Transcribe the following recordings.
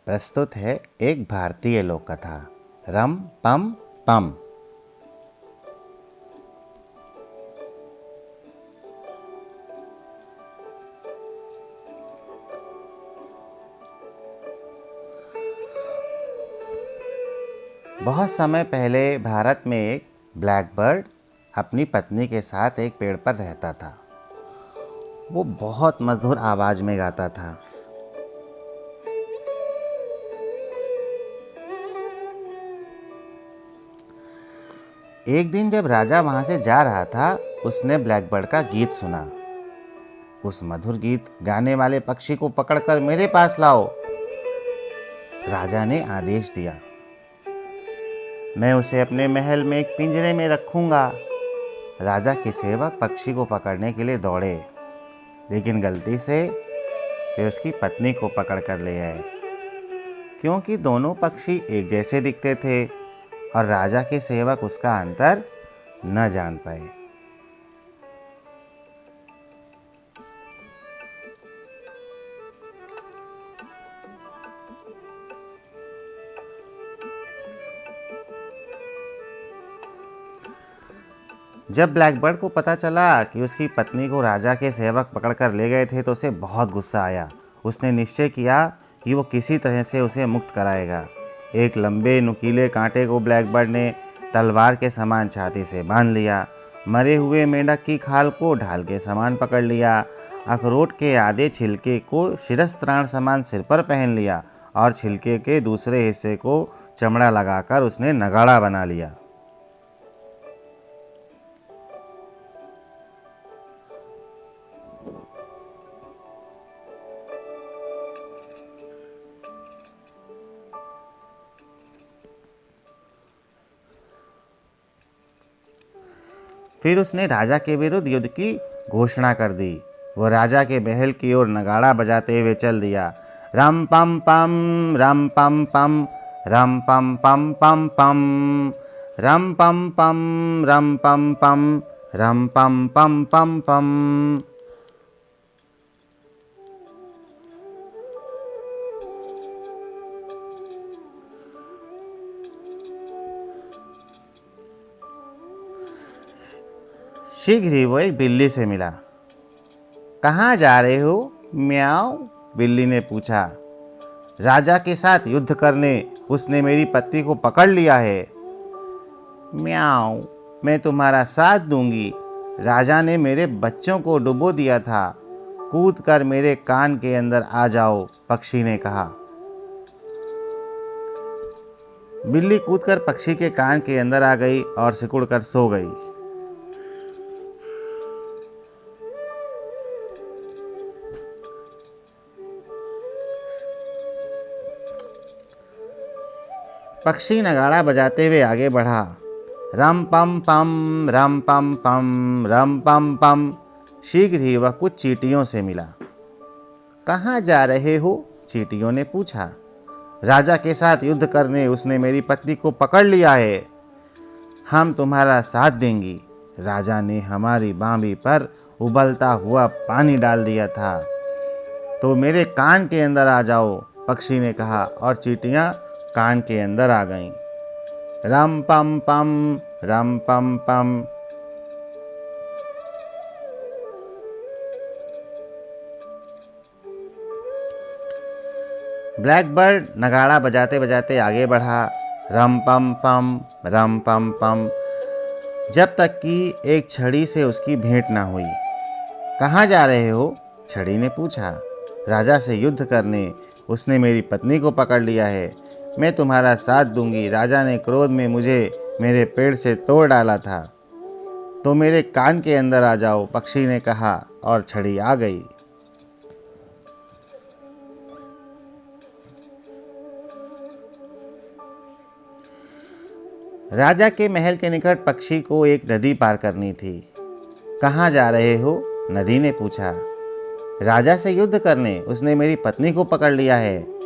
प्रस्तुत है एक भारतीय लोक कथा रम पम पम। बहुत समय पहले भारत में एक ब्लैक बर्ड अपनी पत्नी के साथ एक पेड़ पर रहता था। वो बहुत मधुर आवाज में गाता था। एक दिन जब राजा वहां से जा रहा था, उसने ब्लैक बर्ड का गीत सुना। उस मधुर गीत गाने वाले पक्षी को पकड़कर मेरे पास लाओ। राजा ने आदेश दिया। मैं उसे अपने महल में एक पिंजरे में रखूंगा। राजा के सेवक पक्षी को पकड़ने के लिए दौड़े, लेकिन गलती से वे उसकी पत्नी को पकड़ कर ले आए। क्योंकि दोनों पक्षी एक जैसे दिखते थे और राजा के सेवक उसका अंतर न जान पाए। जब ब्लैकबर्ड को पता चला कि उसकी पत्नी को राजा के सेवक पकड़कर ले गए थे तो उसे बहुत गुस्सा आया। उसने निश्चय किया कि वो किसी तरह से उसे मुक्त कराएगा। एक लंबे नुकीले कांटे को ब्लैकबर्ड ने तलवार के समान छाती से बांध लिया। मरे हुए मेंढक की खाल को ढाल के समान पकड़ लिया। अखरोट के आधे छिलके को शिरस्त्राण समान सिर पर पहन लिया और छिलके के दूसरे हिस्से को चमड़ा लगाकर उसने नगाड़ा बना लिया। फिर उसने राजा के विरुद्ध युद्ध की घोषणा कर दी। वो राजा के महल की ओर नगाड़ा बजाते हुए चल दिया। रम पम पम, रम पम पम, रम पम पम पम पम, रम पम पम, रम पम पम, रम पम पम पम पम। शीघ्र ही वो एक बिल्ली से मिला। कहाँ जा रहे हो? म्याऊ, बिल्ली ने पूछा। राजा के साथ युद्ध करने। उसने मेरी पत्नी को पकड़ लिया है। म्याऊ, मैं तुम्हारा साथ दूंगी। राजा ने मेरे बच्चों को डुबो दिया था। कूद कर मेरे कान के अंदर आ जाओ, पक्षी ने कहा। बिल्ली कूदकर पक्षी के कान के अंदर आ गई और सिकुड़कर सो गई। पक्षी नगाड़ा बजाते हुए आगे बढ़ा। रम पम पम, रम पम पम, रम पम पम। शीघ्र ही वह कुछ चींटियों से मिला। कहाँ जा रहे हो? चींटियों ने पूछा। राजा के साथ युद्ध करने। उसने मेरी पत्नी को पकड़ लिया है। हम तुम्हारा साथ देंगी। राजा ने हमारी बांबी पर उबलता हुआ पानी डाल दिया था। तो मेरे कान के अंदर आ जाओ, पक्षी ने कहा और चींटियां कान के अंदर आ गईं। रम पम पम, रम पम पम। ब्लैकबर्ड नगाड़ा बजाते बजाते आगे बढ़ा। रम पम पम, रम पम पम, जब तक कि एक छड़ी से उसकी भेंट ना हुई। कहाँ जा रहे हो? छड़ी ने पूछा। राजा से युद्ध करने। उसने मेरी पत्नी को पकड़ लिया है। मैं तुम्हारा साथ दूंगी। राजा ने क्रोध में मुझे मेरे पेड़ से तोड़ डाला था। तो मेरे कान के अंदर आ जाओ, पक्षी ने कहा और छड़ी आ गई। राजा के महल के निकट पक्षी को एक नदी पार करनी थी। कहाँ जा रहे हो? नदी ने पूछा। राजा से युद्ध करने। उसने मेरी पत्नी को पकड़ लिया है।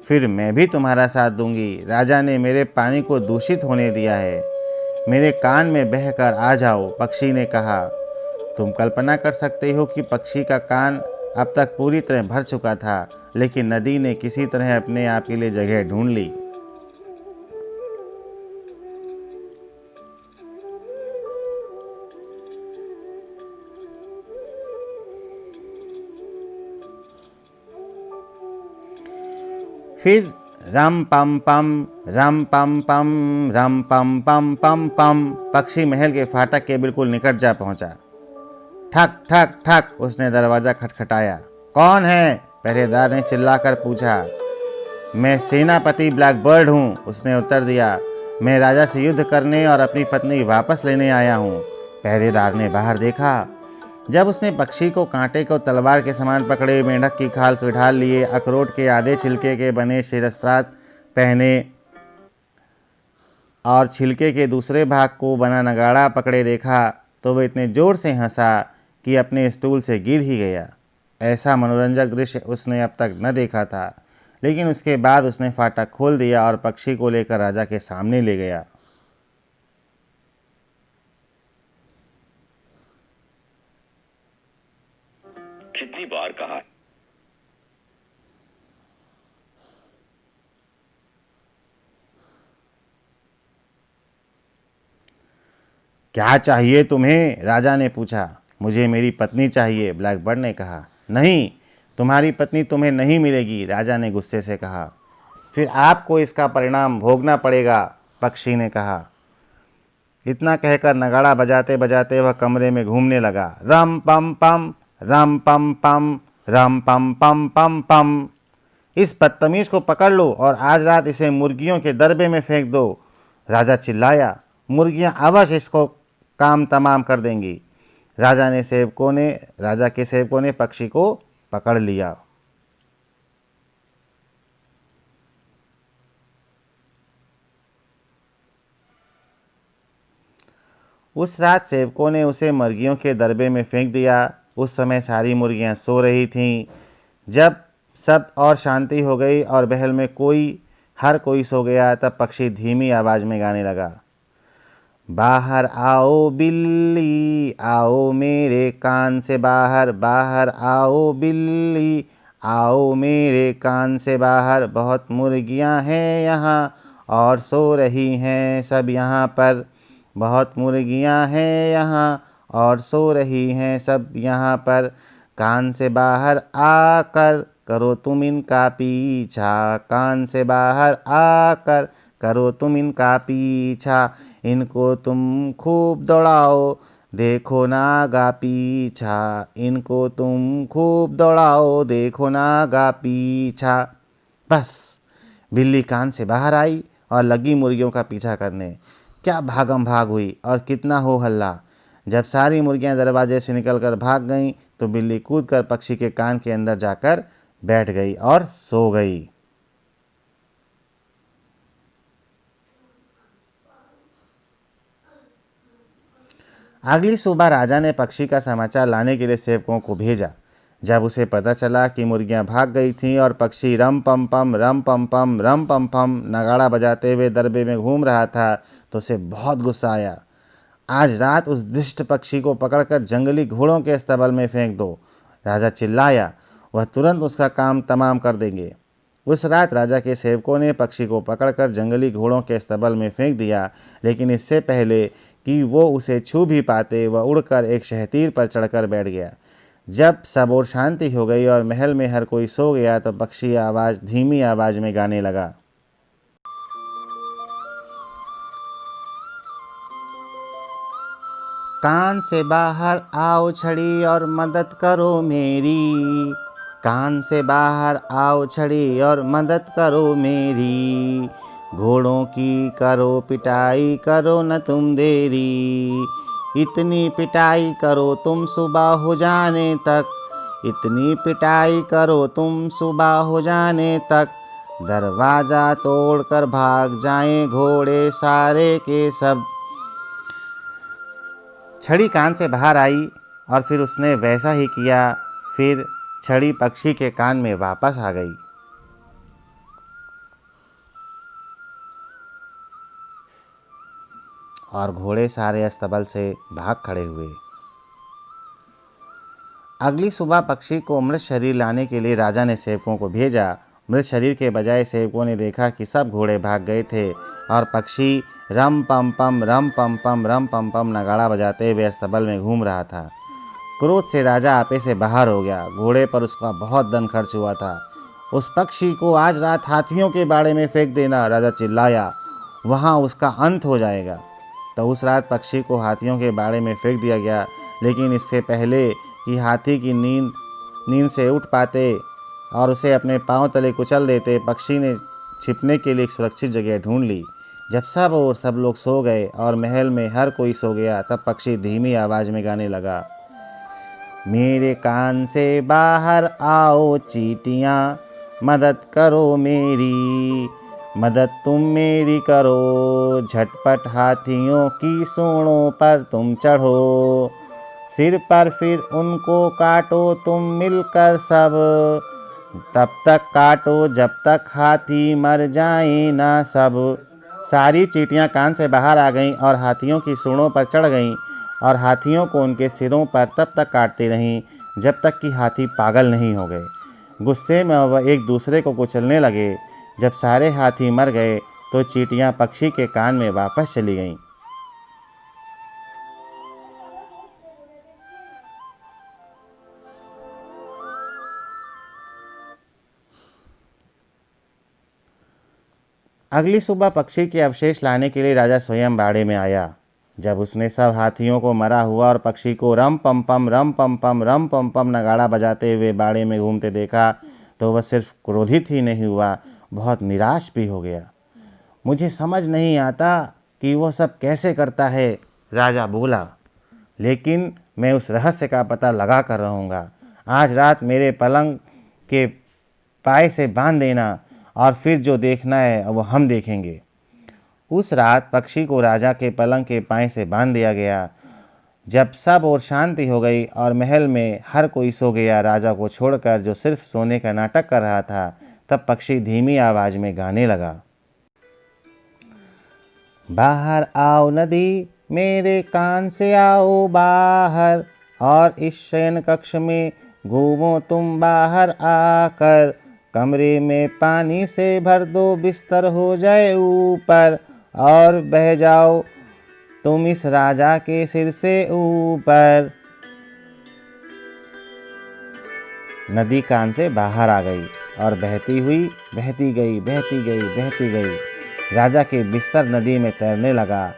फिर मैं भी तुम्हारा साथ दूंगी। राजा ने मेरे पानी को दूषित होने दिया है। मेरे कान में बहकर आ जाओ, पक्षी ने कहा। तुम कल्पना कर सकते हो कि पक्षी का कान अब तक पूरी तरह भर चुका था, लेकिन नदी ने किसी तरह अपने आप के लिए जगह ढूंढ ली। फिर रम पम पम, रम पम पम, रम पम पम पम पम, पक्षी महल के फाटक के बिल्कुल निकट जा पहुंचा। ठक ठक ठक, उसने दरवाजा खटखटाया। कौन है? पहरेदार ने चिल्लाकर पूछा। मैं सेनापति ब्लैकबर्ड हूँ, उसने उत्तर दिया। मैं राजा से युद्ध करने और अपनी पत्नी वापस लेने आया हूँ। पहरेदार ने बाहर देखा। जब उसने पक्षी को कांटे को तलवार के समान पकड़े, मेंढक की खाल को ढाल लिए, अखरोट के आधे छिलके के बने शिरस्त्रात पहने और छिलके के दूसरे भाग को बना नगाड़ा पकड़े देखा, तो वह इतने जोर से हंसा कि अपने स्टूल से गिर ही गया। ऐसा मनोरंजक दृश्य उसने अब तक न देखा था। लेकिन उसके बाद उसने फाटक खोल दिया और पक्षी को लेकर राजा के सामने ले गया। कितनी बार कहा? क्या चाहिए तुम्हें? राजा ने पूछा। मुझे मेरी पत्नी चाहिए, ब्लैकबर्ड ने कहा। नहीं, तुम्हारी पत्नी तुम्हें नहीं मिलेगी, राजा ने गुस्से से कहा। फिर आपको इसका परिणाम भोगना पड़ेगा, पक्षी ने कहा। इतना कहकर नगाड़ा बजाते बजाते वह कमरे में घूमने लगा। रम पम पम, रम पम पम, रम पम पम पम पम। इस बदतमीज को पकड़ लो और आज रात इसे मुर्गियों के दरबे में फेंक दो, राजा चिल्लाया। मुर्गियां अवश्य इसको काम तमाम कर देंगी। राजा के सेवकों ने पक्षी को पकड़ लिया। उस रात सेवकों ने उसे मुर्गियों के दरबे में फेंक दिया। उस समय सारी मुर्गियां सो रही थीं। जब सब और शांति हो गई और महल में हर कोई सो गया, तब पक्षी धीमी आवाज में गाने लगा। बाहर आओ बिल्ली, आओ मेरे कान से बाहर, बाहर आओ बिल्ली, आओ मेरे कान से बाहर। बहुत मुर्गियां हैं यहाँ और सो रही हैं सब यहाँ पर। बहुत मुर्गियां हैं यहाँ और सो रही हैं सब यहाँ पर। कान से बाहर आकर करो तुम इनका पीछा, कान से बाहर आकर करो तुम इनका पीछा। इनको तुम खूब दौड़ाओ, देखो नागा पीछा। इनको तुम खूब दौड़ाओ, देखो नागा पीछा। बस बिल्ली कान से बाहर आई और लगी मुर्गियों का पीछा करने। क्या भागम भाग हुई और कितना हो हल्ला। जब सारी मुर्गियां दरवाजे से निकलकर भाग गईं, तो बिल्ली कूदकर पक्षी के कान के अंदर जाकर बैठ गई और सो गई। अगली सुबह राजा ने पक्षी का समाचार लाने के लिए सेवकों को भेजा। जब उसे पता चला कि मुर्गियां भाग गई थीं और पक्षी रम पम पम, रम पम पम, रम पम पम नगाड़ा बजाते हुए दरबे में घूम रहा था, तो उसे बहुत गुस्सा आया। आज रात उस दुष्ट पक्षी को पकड़कर जंगली घोड़ों के अस्तबल में फेंक दो, राजा चिल्लाया। वह तुरंत उसका काम तमाम कर देंगे। उस रात राजा के सेवकों ने पक्षी को पकड़कर जंगली घोड़ों के अस्तबल में फेंक दिया, लेकिन इससे पहले कि वो उसे छू भी पाते, वह उड़कर एक शहतीर पर चढ़कर बैठ गया। जब सब और शांति हो गई और महल में हर कोई सो गया, तो पक्षी धीमी आवाज में गाने लगा। कान से बाहर आओ छड़ी और मदद करो मेरी, कान से बाहर आओ छड़ी और मदद करो मेरी। घोड़ों की करो पिटाई, करो न तुम देरी। इतनी पिटाई करो तुम सुबह हो जाने तक, इतनी पिटाई करो तुम सुबह हो जाने तक। दरवाज़ा तोड़कर भाग जाएं घोड़े सारे के सब। छड़ी कान से बाहर आई और फिर उसने वैसा ही किया। फिर छड़ी पक्षी के कान में वापस आ गई। और घोड़े सारे अस्तबल से भाग खड़े हुए। अगली सुबह पक्षी को मृत शरीर लाने के लिए राजा ने सेवकों को भेजा। मृत शरीर के बजाय सेवकों ने देखा कि सब घोड़े भाग गए थे और पक्षी रम पम पम रम पम पम रम पम पम नगाड़ा बजाते हुए अस्तबल में घूम रहा था। क्रोध से राजा आपे से बाहर हो गया। घोड़े पर उसका बहुत धन खर्च हुआ था। उस पक्षी को आज रात हाथियों के बाड़े में फेंक देना, राजा चिल्लाया, वहाँ उसका अंत हो जाएगा। तो उस रात पक्षी को हाथियों के बाड़े में फेंक दिया गया। लेकिन इससे पहले कि हाथी की नींद से उठ पाते और उसे अपने पांव तले कुचल देते, पक्षी ने छिपने के लिए एक सुरक्षित जगह ढूंढ ली। जब सब लोग सो गए और महल में हर कोई सो गया, तब पक्षी धीमी आवाज़ में गाने लगा, मेरे कान से बाहर आओ चींटियाँ, मदद करो मेरी, मदद तुम मेरी करो, झटपट हाथियों की सूंडों पर तुम चढ़ो, सिर पर फिर उनको काटो तुम मिलकर सब, तब तक काटो जब तक हाथी मर जाए ना सब। सारी चींटियां कान से बाहर आ गईं और हाथियों की सूंडों पर चढ़ गईं और हाथियों को उनके सिरों पर तब तक काटती रहीं जब तक कि हाथी पागल नहीं हो गए। गुस्से में वह एक दूसरे को कुचलने लगे। जब सारे हाथी मर गए तो चींटियां पक्षी के कान में वापस चली गईं। अगली सुबह पक्षी के अवशेष लाने के लिए राजा स्वयं बाड़े में आया। जब उसने सब हाथियों को मरा हुआ और पक्षी को रम पम पम रम पम पम रम पम पम नगाड़ा बजाते हुए बाड़े में घूमते देखा तो वह सिर्फ क्रोधित ही नहीं हुआ, बहुत निराश भी हो गया। मुझे समझ नहीं आता कि वो सब कैसे करता है, राजा बोला, लेकिन मैं उस रहस्य का पता लगा कर रहूँगा। आज रात मेरे पलंग के पाए से बांध देना और फिर जो देखना है वो हम देखेंगे। उस रात पक्षी को राजा के पलंग के पाए से बांध दिया गया। जब सब और शांति हो गई और महल में हर कोई सो गया, राजा को छोड़कर जो सिर्फ सोने का नाटक कर रहा था, तब पक्षी धीमी आवाज में गाने लगा, बाहर आओ नदी, मेरे कान से आओ बाहर, और इस शयन कक्ष में घूमो तुम बाहर आकर, कमरे में पानी से भर दो, बिस्तर हो जाए ऊपर, और बह जाओ तुम इस राजा के सिर से ऊपर। नदी कान से बाहर आ गई और बहती हुई बहती गई, बहती गई, बहती गई। राजा के बिस्तर नदी में तैरने लगा।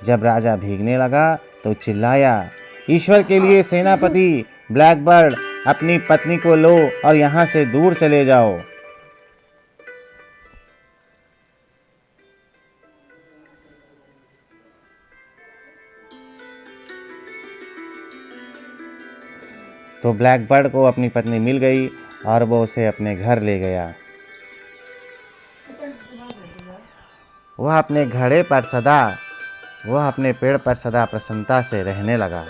जब राजा भीगने लगा तो चिल्लाया, ईश्वर के लिए सेनापति ब्लैकबर्ड, अपनी पत्नी को लो और यहाँ से दूर चले जाओ। तो ब्लैकबर्ड को अपनी पत्नी मिल गई और वो उसे अपने घर ले गया। वह अपने पेड़ पर सदा प्रसन्नता से रहने लगा।